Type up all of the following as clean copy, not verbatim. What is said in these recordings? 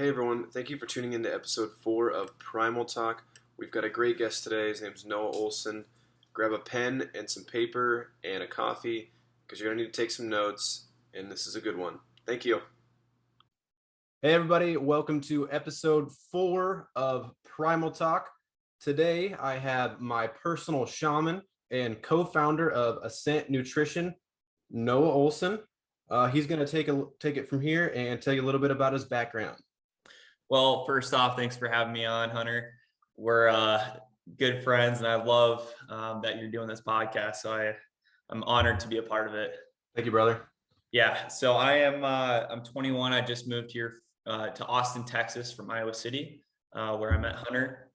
Hey everyone, thank you for tuning in to episode 4 of Primal Talk. We've got a great guest today. His name's Noah Olson. Grab a pen and some paper and a coffee because you're going to need to take some notes, and this is a good one. Thank you. Hey everybody, welcome to episode 4 of Primal Talk. Today I have my personal shaman and co-founder of Ascent Nutrition, Noah Olson. He's going to take it from here and tell you a little bit about his background. Well, first off, thanks for having me on, Hunter. We're good friends, and I love that you're doing this podcast. So I'm honored to be a part of it. Thank you, brother. Yeah. So I'm 21. I just moved here to Austin, Texas from Iowa City, where I met Hunter.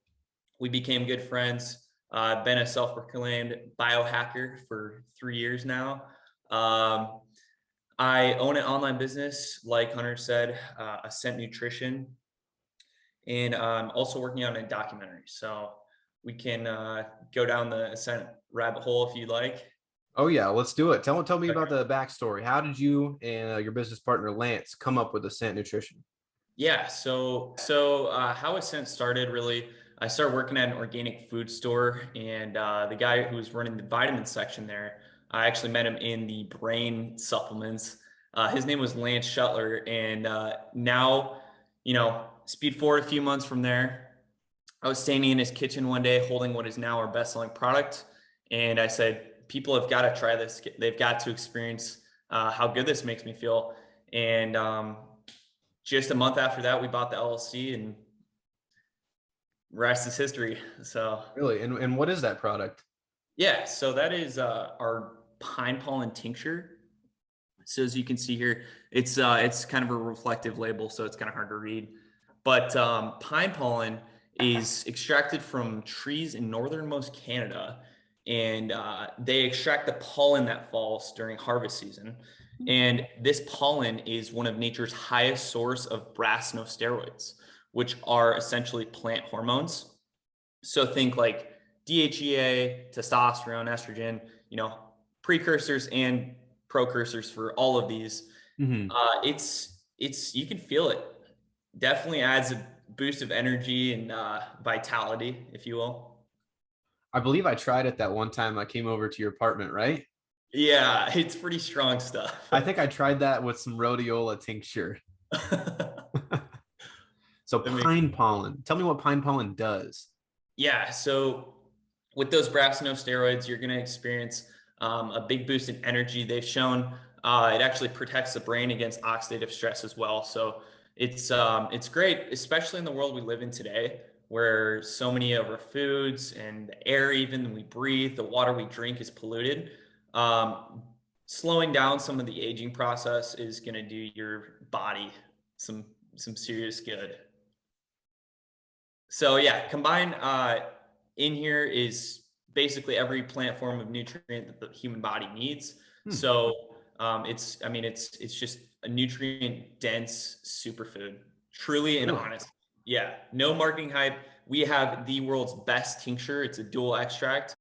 We became good friends. I've been a self-proclaimed biohacker for 3 years now. I own an online business, like Hunter said, Ascent Nutrition. And I'm also working on a documentary. So we can go down the Ascent rabbit hole if you'd like. Oh yeah, let's do it. Tell me about the backstory. How did you and your business partner Lance come up with Ascent Nutrition? Yeah, so how Ascent started really, I started working at an organic food store, and the guy who was running the vitamin section there, I actually met him in the brain supplements. His name was Lance Shuttler, and now, speed forward a few months from there, I was standing in his kitchen one day holding what is now our best-selling product, and I said, people have got to try this. They've got to experience how good this makes me feel. And just a month after that, we bought the LLC, and rest is history. So Really, and what is that product? yeah, so that is our pine pollen tincture. So as you can see here, it's kind of a reflective label, so it's kind of hard to read. But pine pollen is extracted from trees in northernmost Canada, and they extract the pollen that falls during harvest season. And this pollen is one of nature's highest source of steroids, which are essentially plant hormones. So think like DHEA, testosterone, estrogen, precursors and precursors for all of these. Mm-hmm. It's you can feel it. Definitely adds a boost of energy and vitality, if you will. I believe I tried it that one time I came over to your apartment, right? Yeah, it's pretty strong stuff. I think I tried that with some rhodiola tincture. So pine pollen. Tell me what pine pollen does. Yeah, so with those steroids, you're going to experience a big boost in energy. They've shown it actually protects the brain against oxidative stress as well. So it's great, especially in the world we live in today, where so many of our foods and the air even we breathe, the water we drink is polluted. Slowing down some of the aging process is going to do your body some serious good. So yeah, combined in here is basically every plant form of nutrient that the human body needs. So it's just a nutrient dense superfood, truly and honest. Yeah, no marketing hype. We have the world's best tincture. It's a dual extract.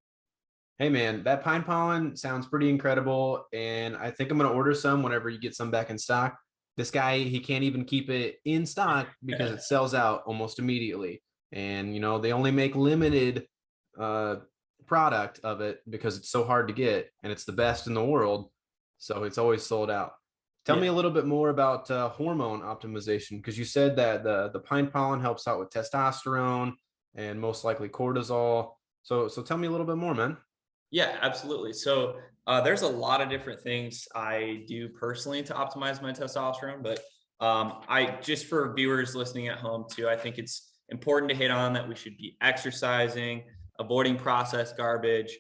Hey man, that pine pollen sounds pretty incredible, and I think I'm gonna order some whenever you get some back in stock. This guy, he can't even keep it in stock because it sells out almost immediately. And they only make limited product of it because it's so hard to get, and it's the best in the world, so it's always sold out. Tell me a little bit more about hormone optimization, because you said that the pine pollen helps out with testosterone and most likely cortisol. So tell me a little bit more, man. Yeah, absolutely. So there's a lot of different things I do personally to optimize my testosterone, but I just for viewers listening at home too, I think it's important to hit on that we should be exercising, avoiding processed garbage,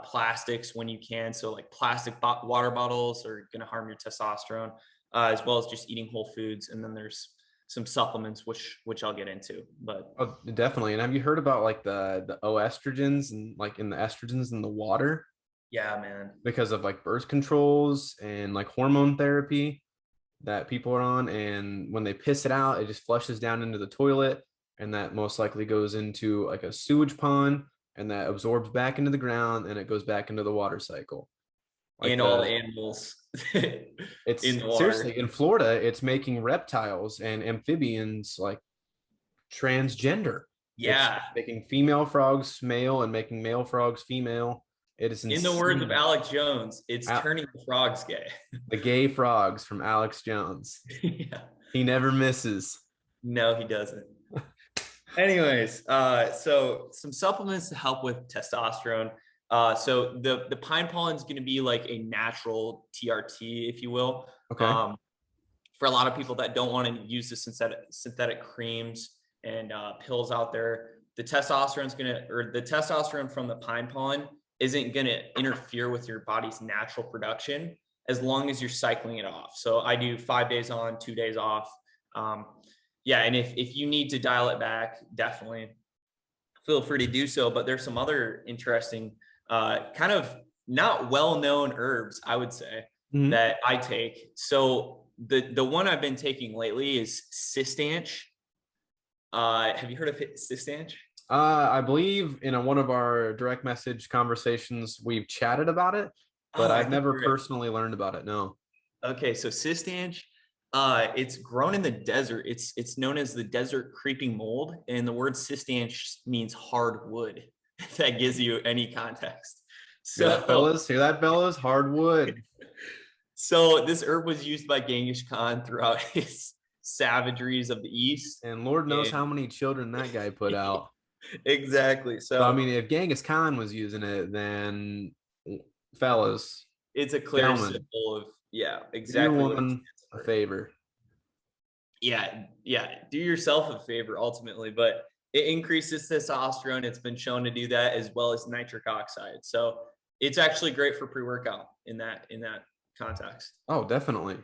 plastics when you can. So like plastic water bottles are going to harm your testosterone, as well as just eating whole foods. And then there's some supplements, which I'll get into. But oh, definitely. And have you heard about like the estrogens and like in the estrogens in the water? Yeah, man. Because of like birth controls and like hormone therapy that people are on, and when they piss it out, it just flushes down into the toilet, and that most likely goes into like a sewage pond, and that absorbs back into the ground, and it goes back into the water cycle. Like and all the animals in it's the water. seriously in Florida, it's making reptiles and amphibians like transgender. It's Yeah. making female frogs male and making male frogs female. It is In the words of insane. Alex Jones, it's Al- turning the frogs gay. the gay frogs from Alex Jones. Yeah. He never misses. No, he doesn't. Anyways, so some supplements to help with testosterone. So the pine pollen is going to be like a natural TRT, if you will. Okay. For a lot of people that don't want to use the synthetic creams and pills out there, the testosterone from the pine pollen isn't going to interfere with your body's natural production as long as you're cycling it off. So I do 5 days on, 2 days off. Yeah, and if you need to dial it back, definitely feel free to do so. But there's some other interesting, kind of not well-known herbs, I would say, Mhm. that I take. So the one I've been taking lately is Cistanch. Have you heard of Cistanch? I believe in one of our direct message conversations, we've chatted about it, but Oh, I I've think never you're right. personally learned about it. No. Okay, so Cistanch, it's grown in the desert. It's known as the desert creeping mold, and the word Cistanch means hard wood. If that gives you any context. Hear that, So, fellas? Hear that, fellas? Hardwood. so this herb was used by Genghis Khan throughout his savageries of the East. And Lord knows And how many children that guy put out. exactly. So, I So mean, if Genghis Khan was using it, then fellas, it's a clear gentlemen, symbol of, yeah, do your exactly what it woman stands a for. favor. Yeah, do yourself a favor ultimately, but it increases testosterone. It's been shown to do that, as well as nitric oxide. So it's actually great for pre-workout in that context. Oh, definitely.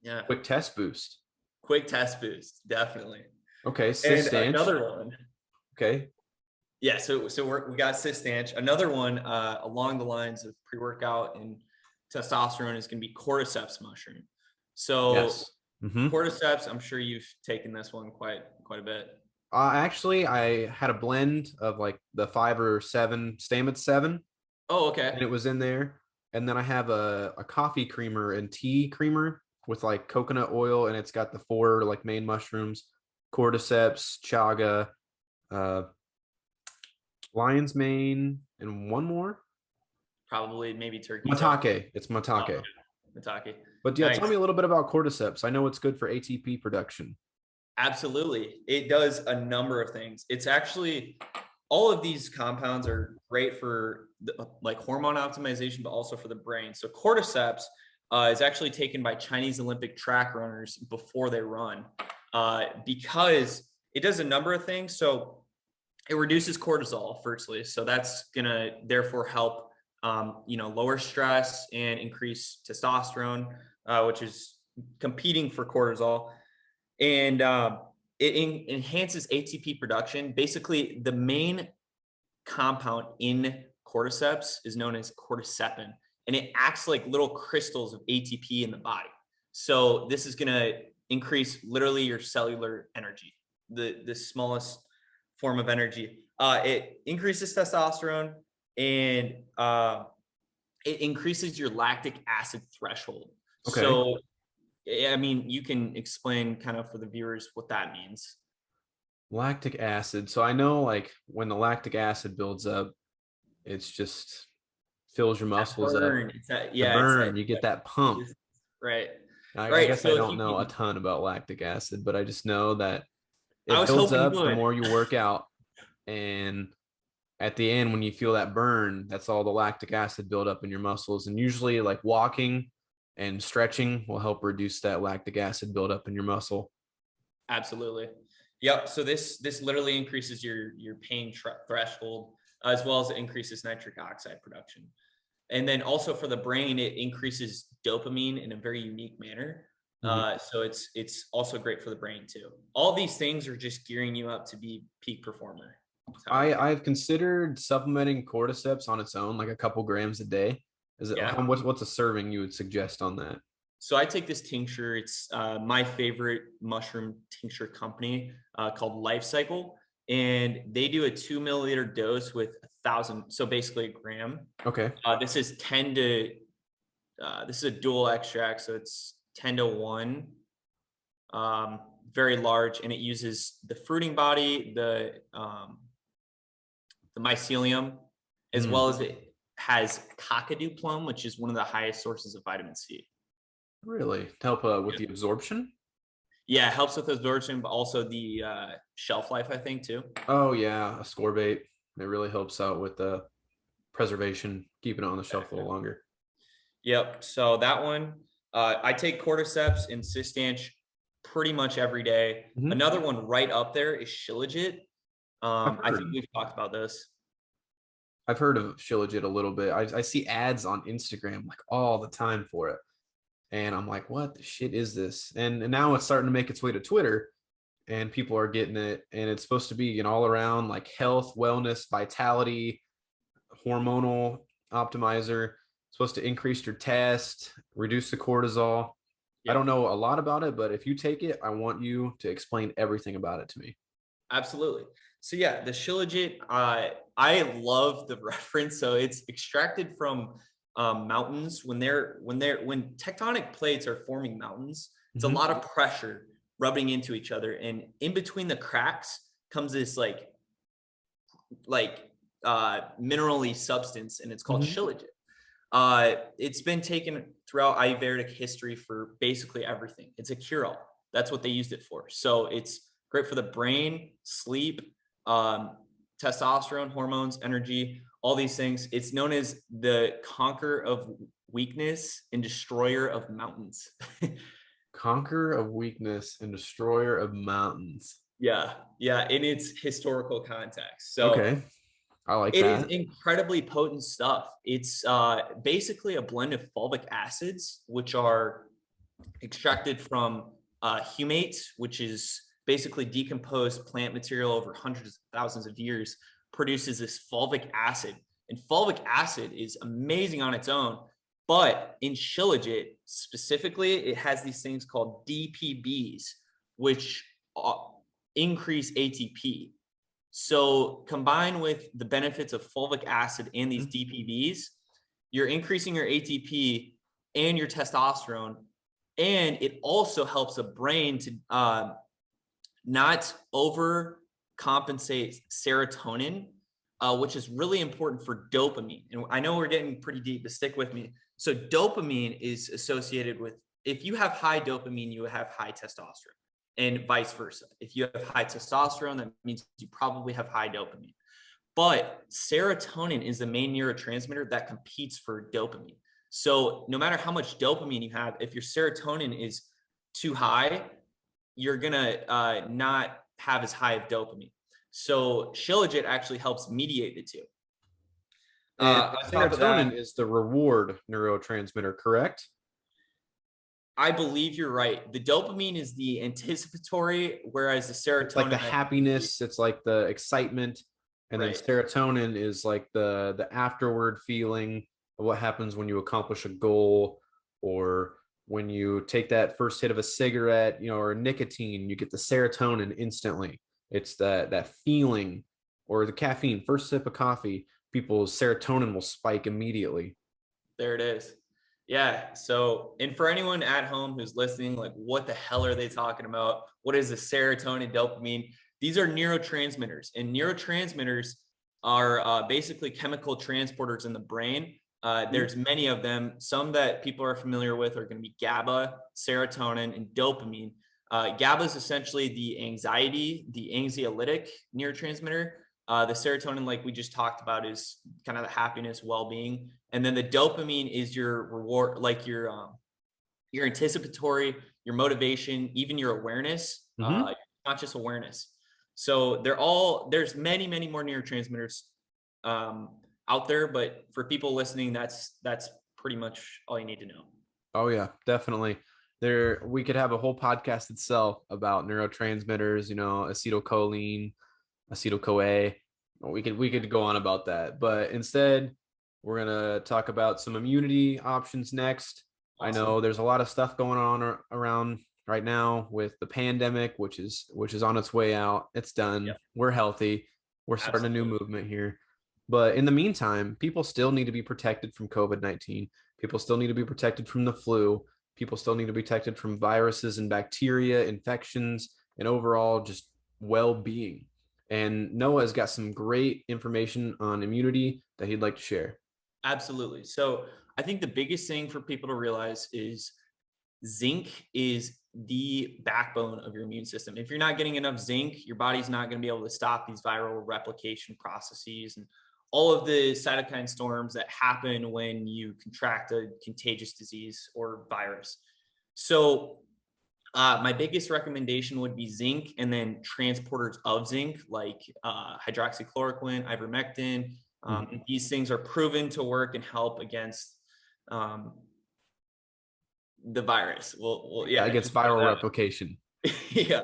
Yeah, Quick test boost. quick test boost, definitely. Okay, And Cistanch. another one, Okay. yeah. So we got Cistanch. Another one along the lines of pre-workout and testosterone is going to be cordyceps mushroom. So Yes. Mm-hmm. cordyceps, I'm sure you've taken this one quite a bit. Actually, I had a blend of like the 5 or 7 Stamets 7, Oh, okay. and it was in there. And then I have a coffee creamer and tea creamer with like coconut oil, and it's got the 4 like main mushrooms, cordyceps, chaga, uh, lion's mane, and one more. Probably maybe turkey tail. Matake. It's Oh, matake. Mitake. But yeah, tell Nice. me a little bit about cordyceps. I know it's good for ATP production. Absolutely. It does a number of things. It's actually, all of these compounds are great for like hormone optimization, but also for the brain. So cordyceps is actually taken by Chinese Olympic track runners before they run, because it does a number of things. So it reduces cortisol, firstly. So that's going to therefore help, lower stress and increase testosterone, which is competing for cortisol. And it enhances ATP production. Basically, the main compound in cordyceps is known as cordycepin, and it acts like little crystals of ATP in the body. So this is going to increase literally your cellular energy, the smallest form of energy. It increases testosterone, and it increases your lactic acid threshold. Okay. So I mean, you can explain kind of for the viewers what that means. Lactic acid. So I know like when the lactic acid builds up, it's just fills your That muscles up. burn. It's that, The yeah, it's that, burn, you get that pump. right. I Right. guess I So if don't you know a can, ton about lactic acid, but I just know that I it was builds hoping you up the would. more you work out. And at the end, when you feel that burn, that's all the lactic acid build up in your muscles. And usually, like walking and stretching will help reduce that lactic acid build up in your muscle. Absolutely. Yep. So this literally increases your pain threshold, as well as it increases nitric oxide production. And then also for the brain, it increases dopamine in a very unique manner. Mhm. So it's also great for the brain too. All these things are just gearing you up to be peak performer. I've considered supplementing cordyceps on its own, like a couple grams a day. Is it Yeah. what's a serving you would suggest on that? So I take this tincture. It's my favorite mushroom tincture company, called Life Cycle, and they do a 2 milliliter dose with 1,000. So basically a gram. Okay. This is 10 to this is a dual extract, so it's 10-to-1, very large, and it uses the fruiting body, the mycelium, as Mm, well as it has kakadu plum, which is one of the highest sources of vitamin C. really? To help with the absorption? Yeah, it helps with absorption, but also the shelf life, I think, too. Oh yeah, ascorbate. It really helps out with the preservation, keeping it on the shelf a little longer. Yep. So that one, I take cordyceps and cystanch pretty much every day. Mhm. Another one right up there is shilajit. I've I think heard. we've talked about this. I've heard of Shilajit a little bit. I see ads on Instagram like all the time for it. And I'm like, what the shit is this? And now it's starting to make its way to Twitter and people are getting it. And it's supposed to be an all around like health, wellness, vitality, hormonal optimizer. It's supposed to increase your test, reduce the cortisol. I don't Yep. know a lot about it, but if you take it, I want you to explain everything about it to me. Absolutely. So yeah, the shilajit, I love the reference. So it's extracted from mountains when when tectonic plates are forming mountains. It's a Mhm. lot of pressure rubbing into each other, and in between the cracks comes this like minerally substance, and it's called Mhm. shilajit. It's been taken throughout Ayurvedic history for basically everything. It's a cure-all. That's what they used it for. So it's great for the brain, sleep, um, testosterone, hormones, energy, all these things. It's known as the conqueror of weakness and destroyer of mountains. Conqueror of weakness and destroyer of mountains. Yeah, yeah, in its historical context. So Okay. I like it is that. incredibly potent stuff. It's basically a blend of fulvic acids, which are extracted from humates, which is basically decomposed plant material over hundreds of thousands of years, produces this fulvic acid. And fulvic acid is amazing on its own, but in shilajit specifically, it has these things called DPBs, which increase ATP. So combined with the benefits of fulvic acid and these Mhm. DPBs, you're increasing your ATP and your testosterone. And it also helps the brain to not overcompensate serotonin, which is really important for dopamine. And I know we're getting pretty deep, but stick with me. So dopamine is associated with, if you have high dopamine, you have high testosterone, and vice versa. If you have high testosterone, that means you probably have high dopamine. But serotonin is the main neurotransmitter that competes for dopamine. So no matter how much dopamine you have, if your serotonin is too high, you're gonna not have as high of dopamine. So Shilajit actually helps mediate the two. And On top of serotonin that, is the reward neurotransmitter, correct? I believe you're right. The dopamine is the anticipatory, whereas the It's like the serotonin, happiness, it's like the excitement, and then right? serotonin is like the afterward feeling of what happens when you accomplish a goal or when you take that first hit of a cigarette, or nicotine, you get the serotonin instantly. It's that feeling, or the caffeine, first sip of coffee, people's serotonin will spike immediately. There it is. Yeah. So, and for anyone at home who's listening, like, what the hell are they talking about? What is the serotonin, dopamine? These are neurotransmitters, and neurotransmitters are basically chemical transporters in the brain. There's many of them. Some that people are familiar with are going to be GABA, serotonin, and dopamine. GABA is essentially the anxiolytic neurotransmitter. The serotonin, like we just talked about, is kind of the happiness, well-being, and then the dopamine is your reward, like your anticipatory, your motivation, even your awareness, Mm-hmm. conscious awareness. So there's many, many more neurotransmitters um, out there, but for people listening, that's pretty much all you need to know. Oh yeah, definitely. There, we could have a whole podcast itself about neurotransmitters, acetylcholine, acetyl-CoA. We could go on about that, but instead, we're gonna talk about some immunity options next. I Awesome. know there's a lot of stuff going on around right now with the pandemic, which is on its way out. It's done. Yep. We're healthy. We're starting a new Absolutely. movement here. But in the meantime, people still need to be protected from COVID-19. People still need to be protected from the flu. People still need to be protected from viruses and bacteria, infections, and overall just well-being. And Noah has got some great information on immunity that he'd like to share. Absolutely. So I think the biggest thing for people to realize is zinc is the backbone of your immune system. If you're not getting enough zinc, your body's not going to be able to stop these viral replication processes and all of the cytokine storms that happen when you contract a contagious disease or virus. So my biggest recommendation would be zinc, and then transporters of zinc like hydroxychloroquine, ivermectin. These things are proven to work and help against the virus. Yeah, Against viral replication. yeah.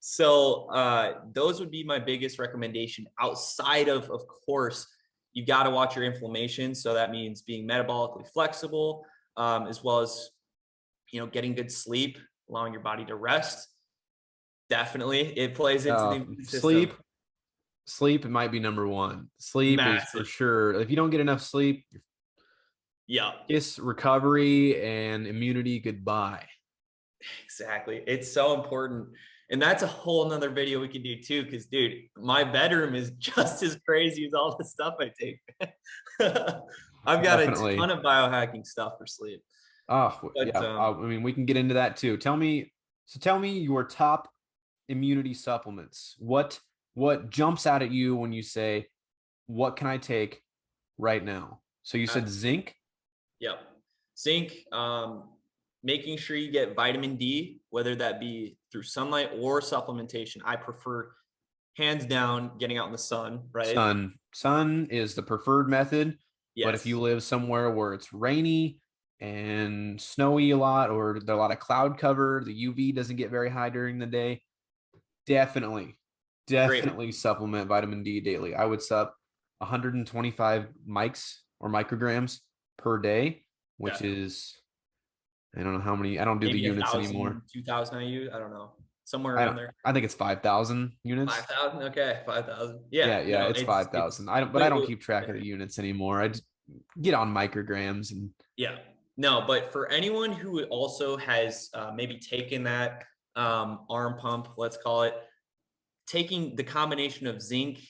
So those would be my biggest recommendation. Outside of course, you've got to watch your inflammation. So that means being metabolically flexible, as well as, getting good sleep, allowing your body to rest. Definitely, it plays into the immune system. Sleep might be number one. Sleep is for sure. If you don't get enough sleep, yeah, it's recovery and immunity goodbye. Exactly. It's so important. And that's a whole nother video we can do too. Cause dude, my bedroom is just as crazy as all the stuff I take. I've got Definitely. a ton of biohacking stuff for sleep. Oh, yeah. I mean, we can get into that too. Tell me your top immunity supplements. What jumps out at you when you say, what can I take right now? So you said zinc? Yep. Zinc, making sure you get vitamin D, whether that be through sunlight or supplementation. I prefer hands down getting out in the sun, right? Sun is the preferred method. Yes. But if you live somewhere where it's rainy and snowy a lot, or there's a lot of cloud cover, the UV doesn't get very high during the day, definitely supplement vitamin D daily. I would sup 125 mics or micrograms per day, which is, I don't know how many. I don't do maybe the units anymore. 2,000 IU. I don't know. Somewhere around there. I think it's 5,000 units. 5,000. Okay. 5,000. Yeah. It's 5,000. But I don't keep track of the units anymore. I just get on micrograms and. Yeah. No, but for anyone who also has maybe taken that arm pump, let's call it, taking the combination of zinc,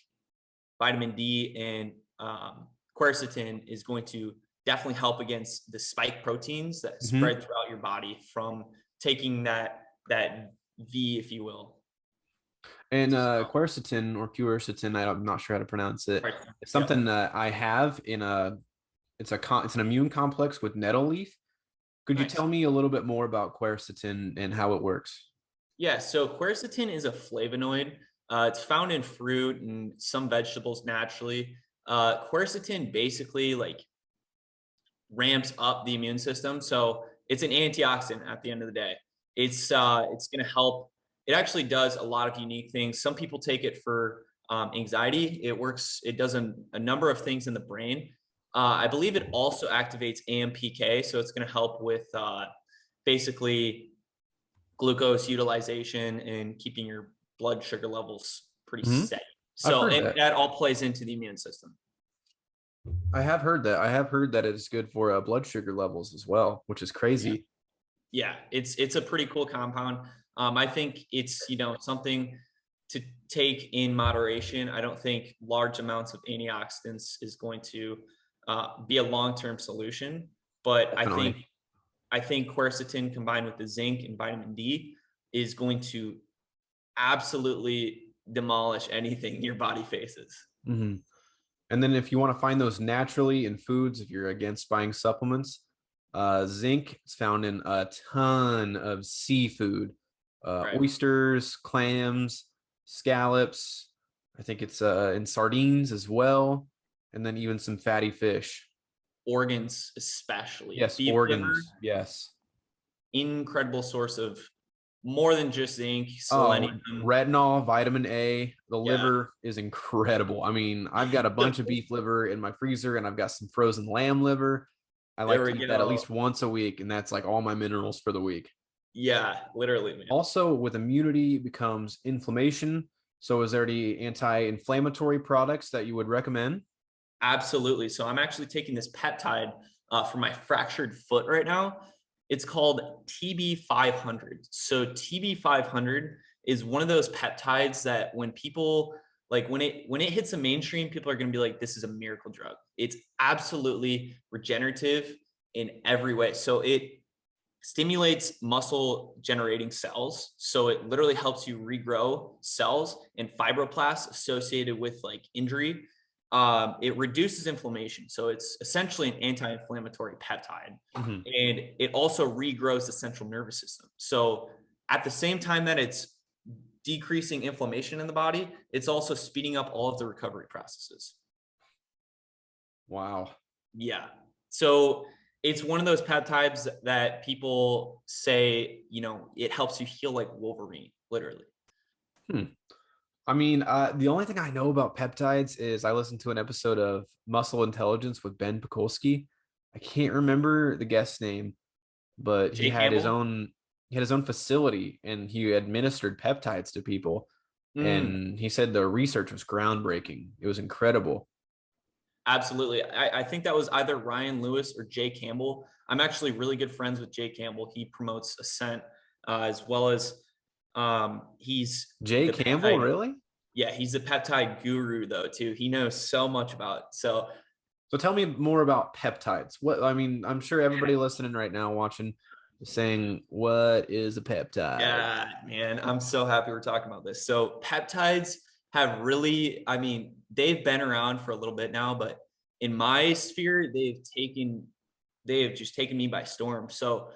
vitamin D, and quercetin is going to definitely help against the spike proteins that spread throughout your body from taking that V, if you will. And quercetin or quercetin, I'm not sure how to pronounce it. Right. It's something that I have in it's an immune complex with nettle leaf. Could you tell me a little bit more about quercetin and how it works? Yeah, so quercetin is a flavonoid. It's found in fruit and some vegetables naturally. Quercetin basically ramps up the immune system. So it's an antioxidant at the end of the day. It's going to help. It actually does a lot of unique things. Some people take it for anxiety. It works. It does a number of things in the brain. I believe it also activates AMPK. So it's going to help with basically glucose utilization and keeping your blood sugar levels pretty steady. So that all plays into the immune system. I have heard that. I have heard that it's good for blood sugar levels as well, which is crazy. Yeah, it's a pretty cool compound. I think it's, something to take in moderation. I don't think large amounts of antioxidants is going to be a long-term solution, but definitely. I think quercetin combined with the zinc and vitamin D is going to absolutely demolish anything your body faces. And then if you want to find those naturally in foods, if you're against buying supplements, zinc is found in a ton of seafood, oysters, clams, scallops. I think it's in sardines as well. And then even some fatty fish. Organs, especially. Yes, beef organs. Liver, yes. Incredible source of more than just zinc, selenium. Retinol, vitamin A. The liver is incredible. I mean, I've got a bunch of beef liver in my freezer, and I've got some frozen lamb liver. I like to eat that at least once a week, and that's like all my minerals for the week. Yeah, literally, man. Also, with immunity becomes inflammation. So is there any anti-inflammatory products that you would recommend? Absolutely. So I'm actually taking this peptide. for my fractured foot right now. It's called TB500. So TB500 is one of those peptides that when people like when it hits the mainstream, people are going to be like, this is a miracle drug. It's absolutely regenerative in every way. So it stimulates muscle generating cells. So it literally helps you regrow cells and fibroblasts associated with like injury. It reduces inflammation. So it's essentially an anti-inflammatory peptide. Mhm. And it also regrows the central nervous system. So at the same time that it's decreasing inflammation in the body, it's also speeding up all of the recovery processes. Wow. Yeah. So it's one of those peptides that people say, it helps you heal like Wolverine, literally. Hmm. I mean, the only thing I know about peptides is I listened to an episode of Muscle Intelligence with Ben Pakulski. I can't remember the guest's name, but Jay Campbell. he had his own facility and he administered peptides to people. Mm, And he said the research was groundbreaking. It was incredible. absolutely. I think that was either Ryan Lewis or Jay Campbell. I'm actually really good friends with Jay Campbell. He promotes Ascent as well as he's Jay the Campbell, peptide. really? Yeah, he's the peptide guru though too. He knows so much about it. So So tell me more about peptides. What I mean, I'm sure everybody listening right now watching is saying, what is a peptide? yeah, man, I'm so happy we're talking about this. So peptides have really, they've been around for a little bit now, but in my sphere, they have just taken me by storm. So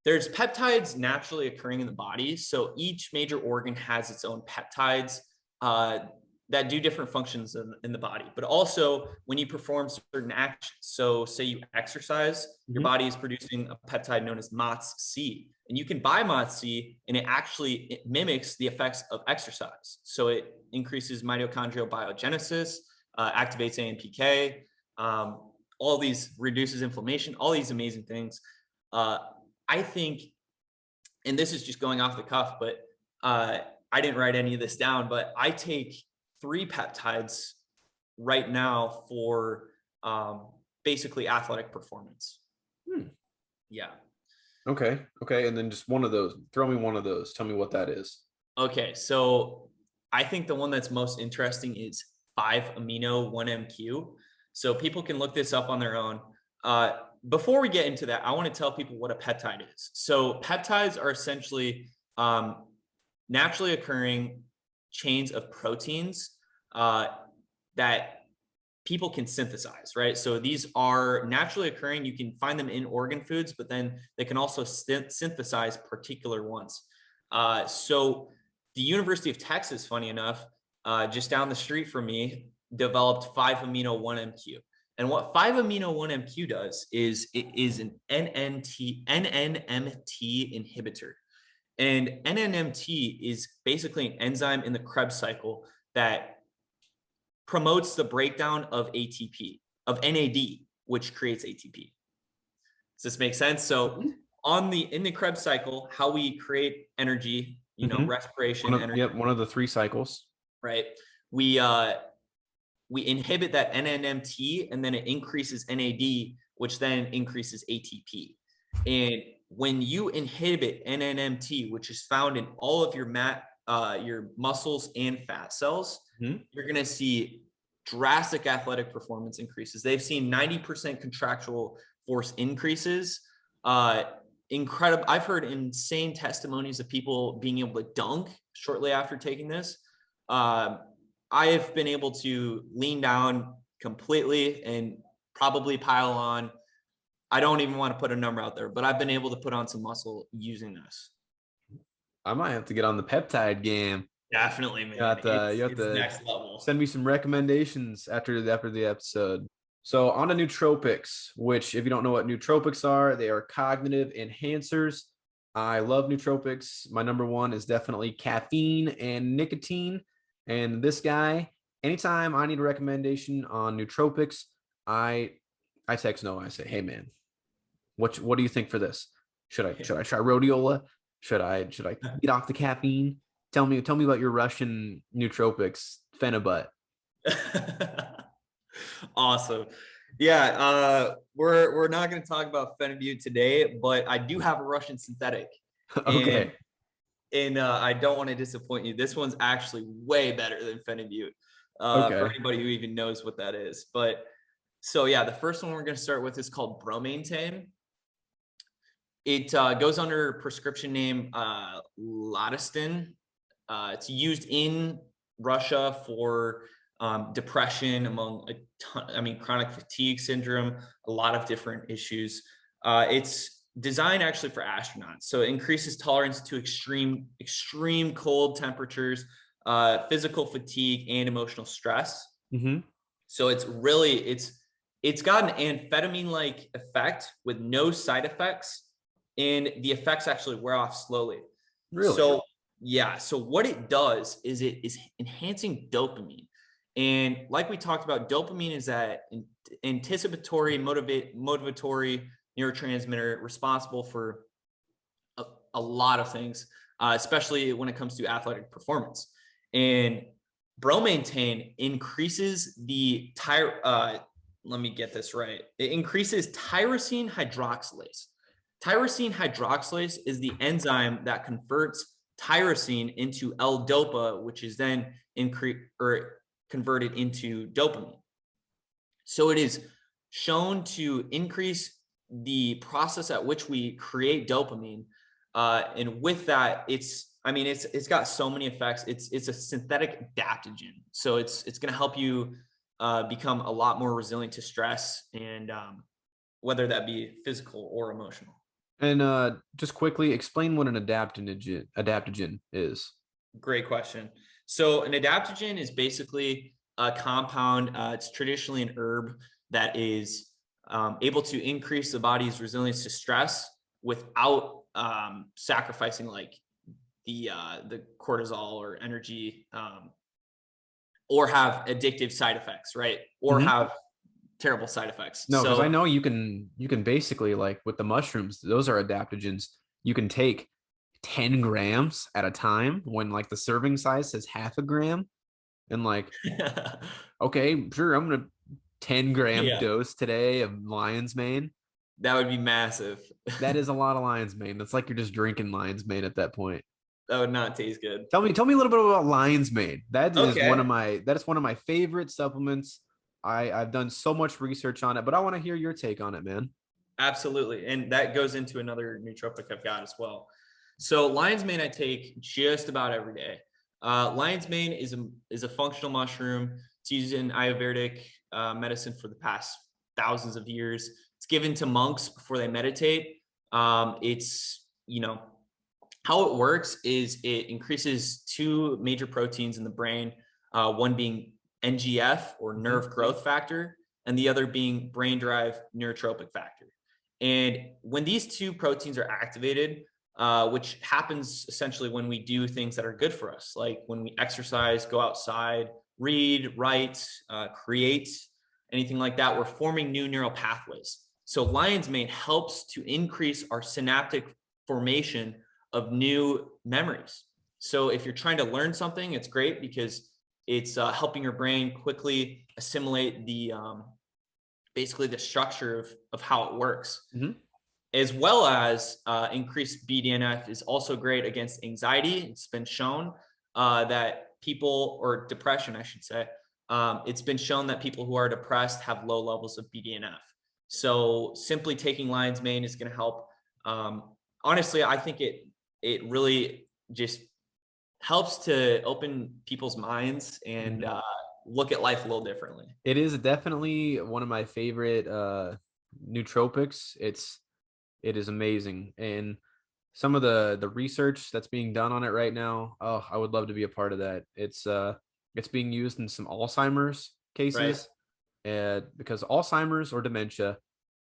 there's peptides naturally occurring in the body. So each major organ has its own peptides uh, that do different functions in the body. But also when you perform certain actions, so say you exercise, your Mhm. body is producing a peptide known as MOTS-C. And you can buy MOTS-C and it mimics the effects of exercise. So it increases mitochondrial biogenesis, activates AMPK, all these reduces inflammation, all these amazing things. Uh, I think, and this is just going off the cuff, but I didn't write any of this down, but I take 3 peptides right now for basically athletic performance. Hmm. Yeah. Okay. Okay. And then just one of those. Throw me one of those. Tell me what that is. Okay. So I think the one that's most interesting is 5-amino 1-MQ. So people can look this up on their own. Before we get into that, I want to tell people what a peptide is. So peptides are essentially naturally occurring chains of proteins that people can synthesize, right? So these are naturally occurring. You can find them in organ foods, but then they can also synthesize particular ones. So the University of Texas, funny enough, just down the street from me, developed 5-amino 1-MQ. And what 5-amino 1-MQ does is it is an NNMT inhibitor. And NNMT is basically an enzyme in the Krebs cycle that promotes the breakdown of ATP, of NAD, which creates ATP. Does this make sense? So Mhm. in the Krebs cycle, how we create energy, Mhm. respiration, energy, One of the 3 cycles. right? We we inhibit that NNMT and then it increases NAD, which then increases ATP. And when you inhibit NNMT, which is found in all of your muscles and fat cells, Mhm. you're going to see drastic athletic performance increases. They've seen 90% contractual force increases. Incredible. I've heard insane testimonies of people being able to dunk shortly after taking this. I've been able to lean down completely and probably pile on. I don't even want to put a number out there, but I've been able to put on some muscle using this. I might have to get on the peptide game. Definitely, You man. have to, you It's have it's to next level. send me some recommendations after the episode. So on to nootropics, which if you don't know what nootropics are, they are cognitive enhancers. I love nootropics. My number one is definitely caffeine and nicotine. And this guy, anytime I need a recommendation on nootropics, I I text Noah. I say, hey man, what do you think for this? Should I try rhodiola? Should I get off the caffeine? Tell me about your Russian nootropics, Phenibut. Awesome. Yeah, we're not going to talk about phenibut today, but I do have a Russian synthetic, and Okay. I don't want to disappoint you. This one's actually way better than phenibut, for Okay. anybody who even knows what that is. But so yeah, the first one we're going to start with is called bromantane. It goes under prescription name Ladistin. It's used in Russia for depression, among a ton, I mean, chronic fatigue syndrome, a lot of different issues. It's designed actually for astronauts, so it increases tolerance to extreme cold temperatures, physical fatigue, and emotional stress. Hmm. So it's got an amphetamine-like effect with no side effects, and the effects actually wear off slowly. Really? So yeah, so what it does is it is enhancing dopamine. And like we talked about, dopamine is that anticipatory, motivatory neurotransmitter responsible for a lot of things, especially when it comes to athletic performance. And bromantane increases the let me get this right. It increases tyrosine hydroxylase. Tyrosine hydroxylase is the enzyme that converts tyrosine into L-DOPA, which is then converted into dopamine. So it is shown to increase the process at which we create dopamine. And with that, it's got so many effects. It's a synthetic adaptogen, so it's going to help you become a lot more resilient to stress, and whether that be physical or emotional. And just quickly explain what an adaptogen is. Great question. So an adaptogen is basically a compound. It's traditionally an herb that is able to increase the body's resilience to stress without sacrificing like the cortisol or energy, or have addictive side effects, right? Or Hmm. have terrible side effects. No, because I So know you can basically like with the mushrooms, those are adaptogens. You can take 10 grams at a time when like the serving size says half a gram. And like, okay, sure, I'm gonna 10-gram yeah, dose today of lion's mane. that would be massive. That is a lot of lion's mane. That's like you're just drinking lion's mane at that point. That would not taste good. Tell me a little bit about lion's mane. Okay. That is one of my favorite supplements. I've done so much research on it, but I want to hear your take on it, man. Absolutely. And that goes into another nootropic I've got as well. So lion's mane I take just about every day. Lion's mane is a functional mushroom. It's used in Ayurvedic medicine for the past thousands of years. It's given to monks before they meditate. It's, how it works is it increases two major proteins in the brain, one being NGF or Mhm. nerve growth factor, and the other being brain derived neurotrophic factor. And when these two proteins are activated, which happens essentially when we do things that are good for us, like when we exercise, go outside, read, write, create, anything like that, we're forming new neural pathways. So lion's mane helps to increase our synaptic formation of new memories. So if you're trying to learn something, it's great because it's helping your brain quickly assimilate the basically the structure of how it works, Mhm. as well as increased BDNF is also great against anxiety. It's been shown that people, or depression, I should say, it's been shown that people who are depressed have low levels of BDNF. So simply taking lion's mane is going to help. Honestly, I think it really just helps to open people's minds and Mhm. look at life a little differently. It is definitely one of my favorite nootropics. It is amazing. And some of the research that's being done on it right now, oh, I would love to be a part of that. It's being used in some Alzheimer's Right. cases, because Alzheimer's or dementia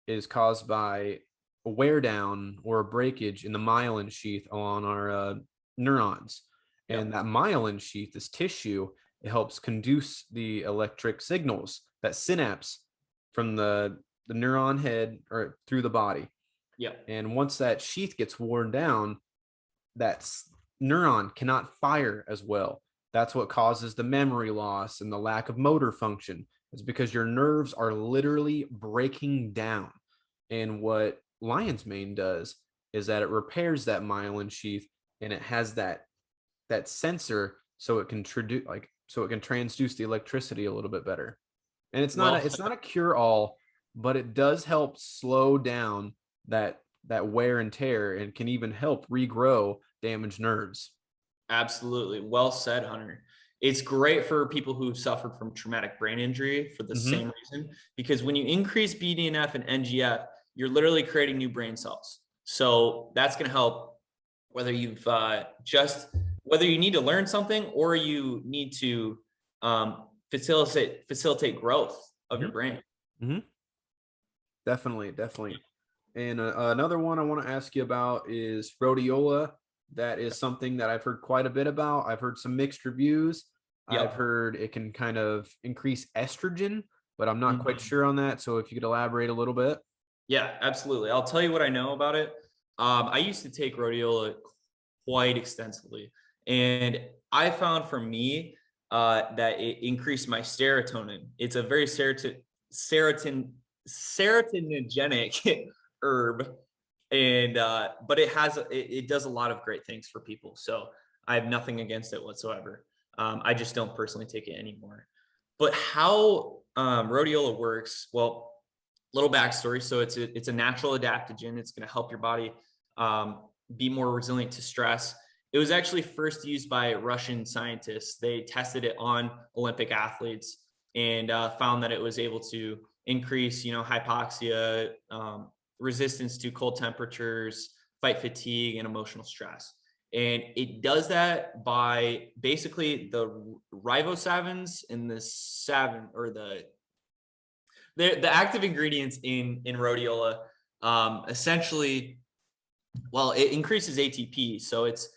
is caused by a wear down or a breakage in the myelin sheath on our neurons. And Yep. that myelin sheath, this tissue, it helps conduce the electric signals that synapse from the neuron head or through the body. Yep. And once that sheath gets worn down, that neuron cannot fire as well. That's what causes the memory loss and the lack of motor function. It's because your nerves are literally breaking down. And what lion's mane does is that it repairs that myelin sheath, and it has that sensor so it can so it can transduce the electricity a little bit better. And Well, it's not a cure all, but it does help slow down that wear and tear, and can even help regrow damaged nerves. absolutely. Well said, Hunter. It's great for people who've suffered from traumatic brain injury for the Hmm. same reason, because when you increase BDNF and NGF, you're literally creating new brain cells. So that's going to help whether you've whether you need to learn something or you need to facilitate growth of your Hmm. brain. Hmm. Definitely, definitely. And another one I want to ask you about is rhodiola. That is something that I've heard quite a bit about. I've heard some mixed reviews. I've Yep. heard it can kind of increase estrogen, but I'm not quite Mhm. sure on that. So if you could elaborate a little bit. Yeah, absolutely. I'll tell you what I know about it. I used to take rhodiola quite extensively, and I found for me that it increased my serotonin. It's a very serotonin serotoninogenic herb, and but it does a lot of great things for people. So I have nothing against it whatsoever. I just don't personally take it anymore. But how rhodiola works? Well, little backstory. So it's a natural adaptogen. It's going to help your body be more resilient to stress. It was actually first used by Russian scientists. They tested it on Olympic athletes and found that it was able to increase, hypoxia, resistance to cold temperatures, fight fatigue, and emotional stress. And it does that by basically the ribosavins and the savin or the active ingredients in rhodiola essentially, well, it increases ATP, so it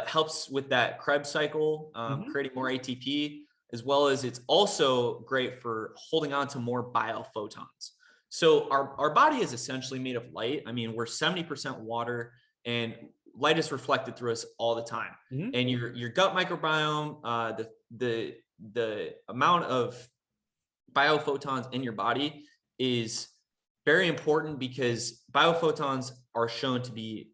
helps with that Krebs cycle, Hmm. creating more ATP, as well as it's also great for holding on to more biophotons. So our body is essentially made of light. I mean, we're 70% water, and light is reflected through us all the time. Hmm. And your gut microbiome, the amount of biophotons in your body is very important because biophotons are shown to be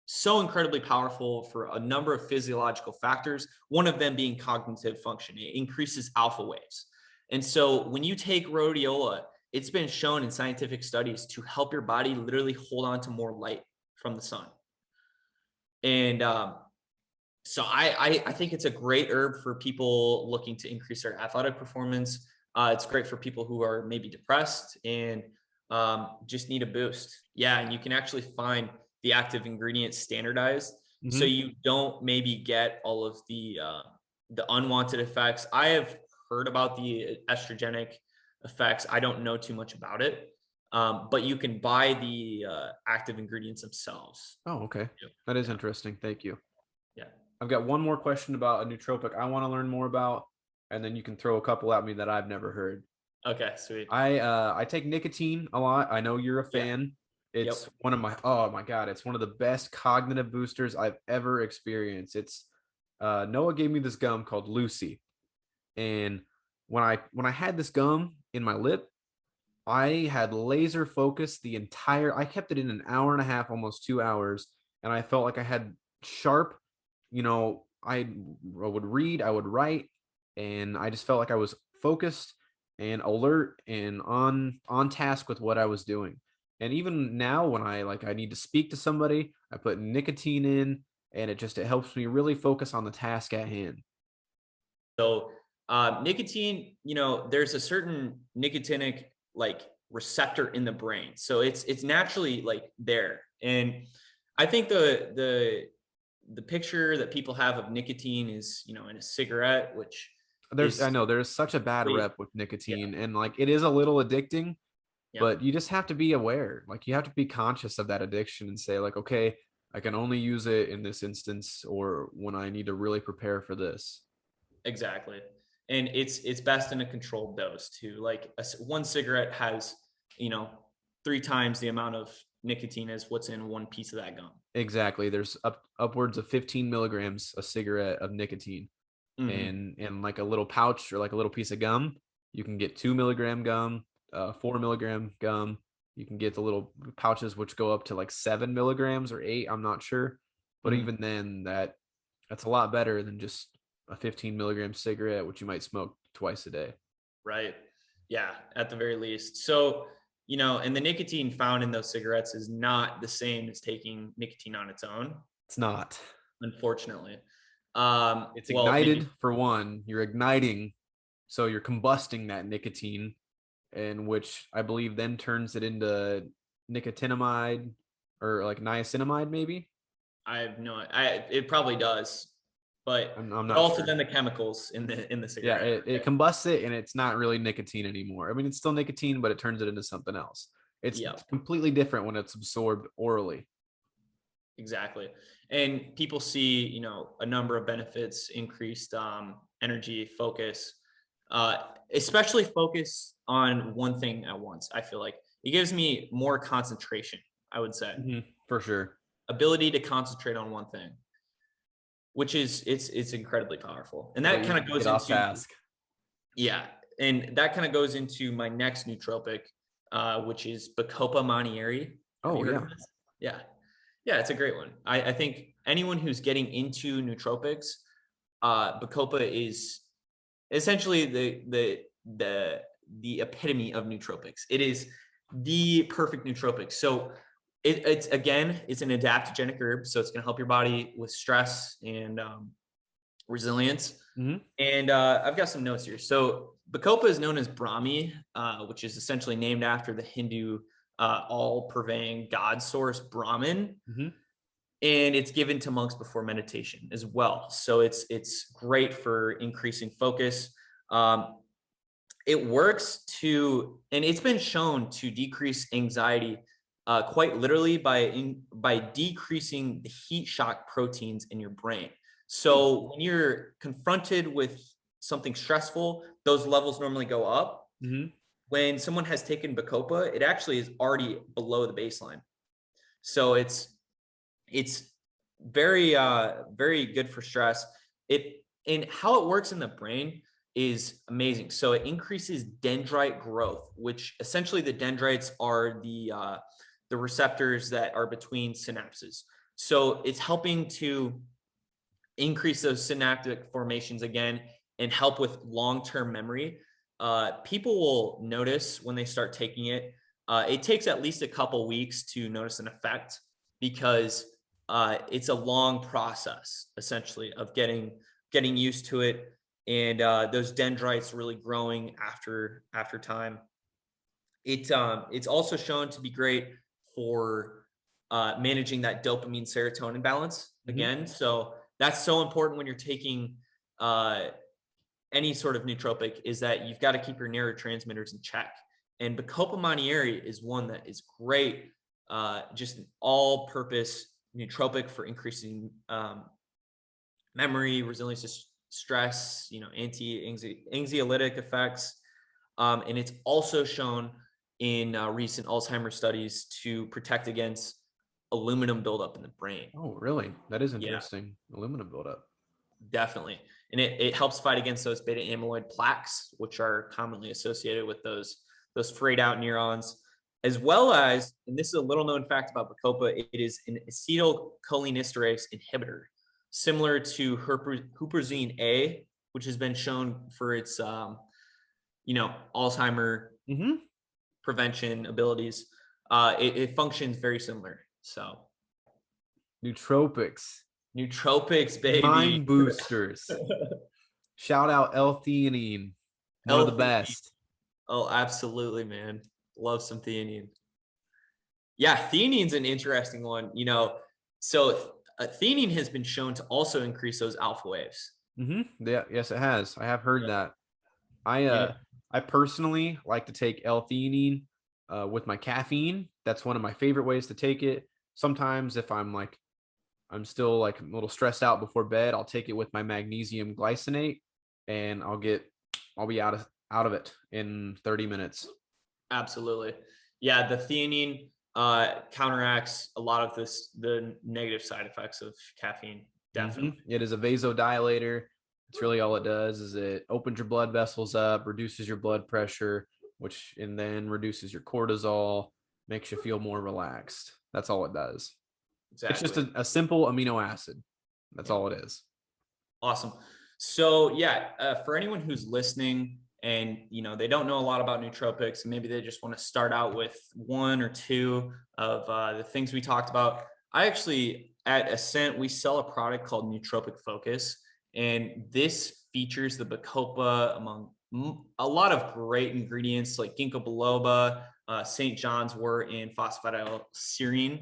so incredibly powerful for a number of physiological factors, one of them being cognitive function. It increases alpha waves. And so when you take rhodiola, it's been shown in scientific studies to help your body literally hold on to more light from the sun. And so I think it's a great herb for people looking to increase their athletic performance. It's great for people who are maybe depressed and just need a boost. Yeah, and you can actually find the active ingredients standardized, so Hmm. you don't maybe get all of the unwanted effects. I have heard about the estrogenic effects. I don't know too much about it, but you can buy the active ingredients themselves. Oh, okay. Yep. That is Yeah, interesting. Thank you. yeah. I've got one more question about a nootropic I want to learn more about, and then you can throw a couple at me that I've never heard. Okay, sweet. I take nicotine a lot. I know you're a Yeah. fan. Yep. It's one of my oh my god, it's one of the best cognitive boosters I've ever experienced. It's Noah gave me this gum called Lucy, and when I had this gum in my lip, I had laser focus the entire. I kept it in an hour and a half, almost 2 hours, and I felt like I had sharp. I would read, I would write, and I just felt like I was focused and alert and on task with what I was doing. And even now, when I need to speak to somebody, I put nicotine in, and it helps me really focus on the task at hand. So nicotine, there's a certain nicotinic like receptor in the brain. So it's naturally like there. And I think the picture that people have of nicotine is, in a cigarette, which I is know there's such a bad really, rep with yeah, nicotine, and like it is a little addicting, yeah. but you just have to be aware. Like you have to be conscious of that addiction and say like, okay, I can only use it in this instance or when I need to really prepare for this. Exactly. And it's best in a controlled dose too. Like one cigarette has, you know, 3 times the amount of nicotine as what's in one piece of that gum. Exactly. There's upwards of 15 milligrams a cigarette of nicotine. Mhm. and like a little pouch or like a little piece of gum. You can get 2 milligram gum, 4 milligram gum. You can get the little pouches which go up to like 7 milligrams or 8. I'm not sure, but Mhm. even then, that's a lot better than just a 15 milligram cigarette, which you might smoke twice a day. Right. Yeah, at the very least. So, and the nicotine found in those cigarettes is not the same as taking nicotine on its own, It's not. unfortunately. It's Well, maybe, ignited for one. You're igniting, so you're combusting that nicotine, and which I believe then turns it into nicotinamide or like niacinamide, maybe. I have no, it probably does, but I'm but not also sure. then the chemicals in the Yeah, cigarette. it combusts it, and it's not really nicotine anymore. I mean, it's still nicotine, but it turns it into something else. It's Yeah, completely different when it's absorbed orally. exactly. And people see, a number of benefits: increased energy, focus, uh, especially focus on one thing at once. I feel like it gives me more concentration, I would say. For sure. Ability to concentrate on one thing, which is it's incredibly powerful. And That way that you kind of can goes get off into, task. yeah, and that kind of goes into my next nootropic, which is Bacopa Monnieri. Have Oh you heard of yeah. this? Yeah. Yeah, it's a great one. I think anyone who's getting into nootropics, Bacopa is essentially the epitome of nootropics. It is the perfect nootropic. So it's again, it's an adaptogenic herb, so it's going to help your body with stress and resilience. Hmm. And I've got some notes here. So Bacopa is known as Brahmi, which is essentially named after the Hindu all-pervading god source Brahman, Hmm. and it's given to monks before meditation as well. So it's great for increasing focus. Um, it works to, and it's been shown to decrease anxiety quite literally by decreasing the heat shock proteins in your brain. So when you're confronted with something stressful, those levels normally go up. Hmm. When someone has taken Bacopa, it actually is already below the baseline. So it's very good for stress. It and how it works in the brain is amazing. So it increases dendrite growth, which essentially the dendrites are the receptors that are between synapses. So it's helping to increase those synaptic formations again and help with long-term memory. People will notice when they start taking it. It takes at least a couple weeks to notice an effect because it's a long process, essentially, of getting used to it, and those dendrites really growing after time. It's also shown to be great for managing that dopamine serotonin balance Hmm. again. So that's so important when you're taking uh, any sort of nootropic, is that you've got to keep your neurotransmitters in check. And Bacopa Monnieri is one that is great, just an all-purpose nootropic for increasing memory, resilience to stress, anxiolytic effects. And it's also shown in recent Alzheimer's studies to protect against aluminum buildup in the brain. Oh, really? That is Yeah, interesting. Aluminum buildup. definitely. And it helps fight against those beta amyloid plaques, which are commonly associated with those frayed out neurons, as well as, and this is a little known fact about Bacopa, it is an acetylcholinesterase inhibitor, similar to huperzine A, which has been shown for its Alzheimer Hmm. prevention abilities. It functions very similar. So Nootropics, nootropics, baby. mind boosters. Shout out L-theanine, one of the L-theanine. best. Oh, absolutely, man. Love some theanine. Yeah, theanine's an interesting one. So theanine has been shown to also increase those alpha waves. Yeah, yes, it has. I have heard Yeah. that. I Yeah. uh I personally like to take L-theanine with my caffeine. That's one of my favorite ways to take it. Sometimes if I'm still like a little stressed out before bed, I'll take it with my magnesium glycinate, and I'll be out of it in 30 minutes. Absolutely. Yeah, the theanine counteracts a lot of the negative side effects of caffeine. Definitely. It is a vasodilator. It's really all it does is it opens your blood vessels up, reduces your blood pressure, which and then reduces your cortisol, makes you feel more relaxed. That's all it does. It's just Exactly. a simple amino acid. That's Yep. all it is. Awesome. So yeah, for anyone who's listening and they don't know a lot about nootropics, maybe they just want to start out with one or two of the things we talked about. I actually at Ascent we sell a product called Nootropic Focus, and this features the bacopa among a lot of great ingredients like ginkgo biloba, St. John's wort, and phosphatidylserine.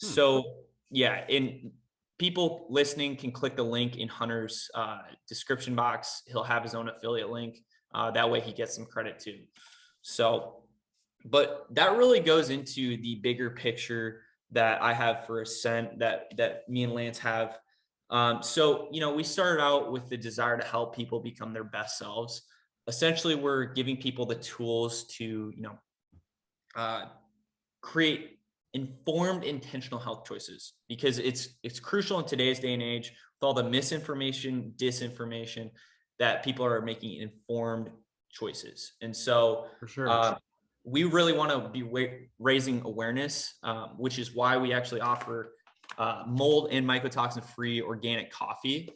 Hmm. So yeah, in people listening can click the link in Hunter's description box. He'll have his own affiliate link. That way he gets some credit too. So, but that really goes into the bigger picture that I have for Ascent that me and Lance have. So, we started out with the desire to help people become their best selves. Essentially, we're giving people the tools to, uh, create informed intentional health choices, because it's crucial in today's day and age with all the misinformation, disinformation, that people are making informed choices. And so For sure. we really want to be raising awareness, which is why we actually offer mold and mycotoxin free organic coffee.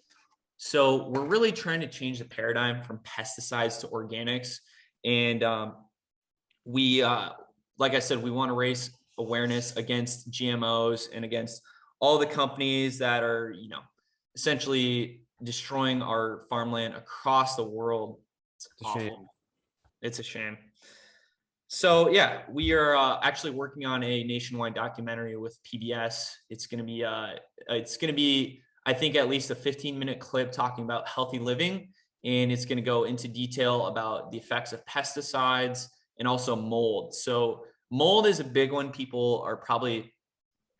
So we're really trying to change the paradigm from pesticides to organics. And we like I said, we want to raise awareness against GMOs and against all the companies that are, essentially destroying our farmland across the world. It's It's a awful. shame. It's a shame. So yeah, we are actually working on a nationwide documentary with PBS. It's going to be, I think, at least a 15-minute clip talking about healthy living. And it's going to go into detail about the effects of pesticides and also mold. So mold is a big one people are probably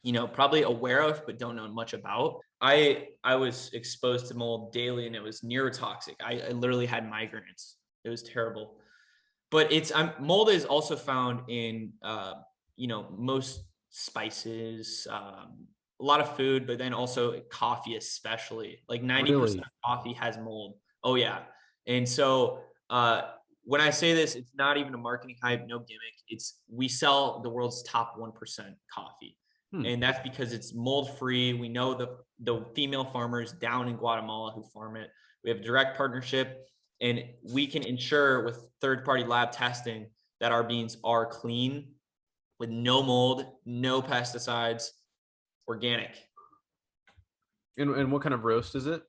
aware of, but don't know much about. I was exposed to mold daily and it was neurotoxic. I literally had migraines. It was terrible. But mold is also found in, most spices, a lot of food, but then also coffee, especially like 90% Really? of coffee has mold. Oh yeah. And so, when I say this, it's not even a marketing hype, no gimmick. We sell the world's top 1% coffee. Hmm. And that's because it's mold free. We know the female farmers down in Guatemala who farm it. We have a direct partnership, and we can ensure with third-party lab testing that our beans are clean with no mold, no pesticides, organic. And what kind of roast is it?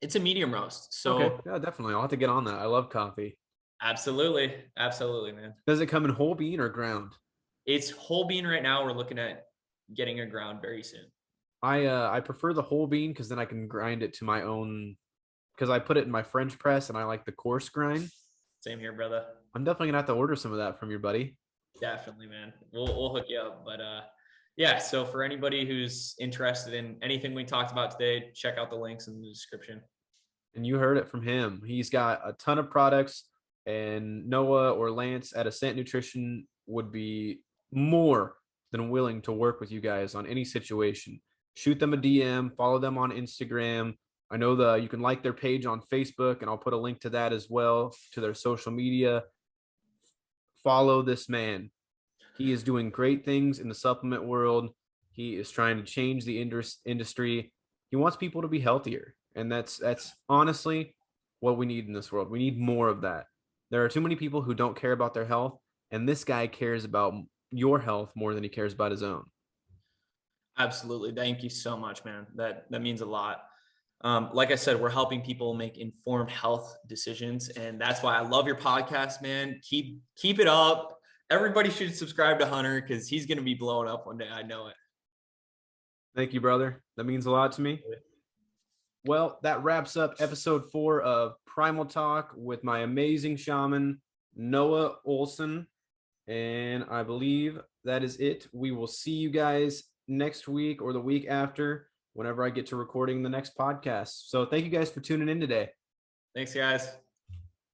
It's a medium roast. Okay. So Yeah, definitely. I'll have to get on that. I love coffee. absolutely, man. Does it come in whole bean or ground? It's whole bean right now. We're looking at getting a ground very soon. I prefer the whole bean because then I can grind it to my own, because I put it in my French press and I like the coarse grind. Same here, brother. I'm definitely gonna have to order some of that from your buddy. Definitely, man. We'll hook you up. But yeah, so for anybody who's interested in anything we talked about today, check out the links in the description. And you heard it from him. He's got a ton of products, and Noah or Lance at Ascent Nutrition would be more than willing to work with you guys on any situation. Shoot them a DM, follow them on Instagram. I know you can like their page on Facebook, and I'll put a link to that as well, to their social media. Follow this man. He is doing great things in the supplement world. He is trying to change the industry. He wants people to be healthier, and that's honestly what we need in this world. We need more of that. There are too many people who don't care about their health, and this guy cares about your health more than he cares about his own. Absolutely. Thank you so much, man. That means a lot. Like I said, we're helping people make informed health decisions, and that's why I love your podcast, man. Keep it up. Everybody should subscribe to Hunter because he's going to be blowing up one day. I know it. Thank you, brother. That means a lot to me. Well, that wraps up episode 4 of Primal Talk with my amazing shaman, Noah Olson. And I believe that is it. We will see you guys next week or the week after, whenever I get to recording the next podcast. So thank you guys for tuning in today. Thanks, guys.